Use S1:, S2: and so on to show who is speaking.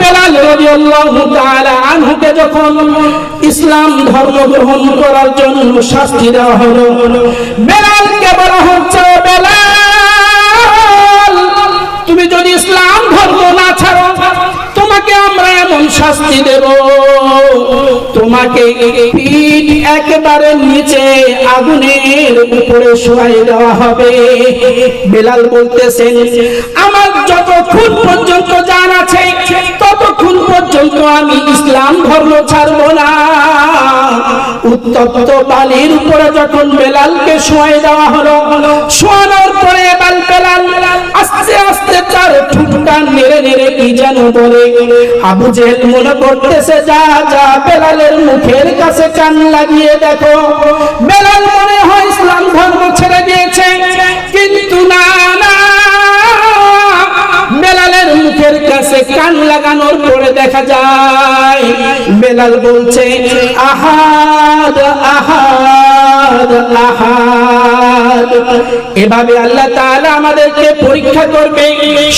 S1: বেলাল রাদিয়াল্লাহু তাআলা আনহুকে যখন ইসলাম ধর্ম গ্রহণ করার জন্য শাস্তি দেওয়া হলো, বেলালকে বলা হচ্ছে, বেলাল তুমি যদি ইসলাম ধর্ম না ছাড়ো তোমাকে আমরা এমন শাস্তি দেব, তোমাকে পিঠ একেবারে নিচে আগুনের উপরে শোয়াই দেওয়া হবে। বেলাল বলতেছেন, আমার যতক্ষণ পর্যন্ত জান আছে ততক্ষণ পর্যন্ত আমি ইসলাম ধর্ম ছাড়ব না। উত্তপ্ত বালির উপরে যখন বেলালকে শোয়াই দেওয়া হলো, শোয়ানোর পরে বেলাল আস্তে আস্তে তার ঠোঁটটা নেড়ে নেড়ে কি যেন বলে। আবু জেহেল মনে করতেছে, যা যা বেলালের মুখের কাছে কান লাগিয়ে দেখো, বেলাল মনে হয় ইসলাম ধর্ম ছেড়ে দিয়েছে। কিন্তু না না, বেলালের মুখের কাছে কান লাগানোর পরে দেখা যায় বেলাল বলছে, আহাদ আহাদ আহাদ। এভাবে আল্লাহ তাআলা আমাদেরকে পরীক্ষা করবে।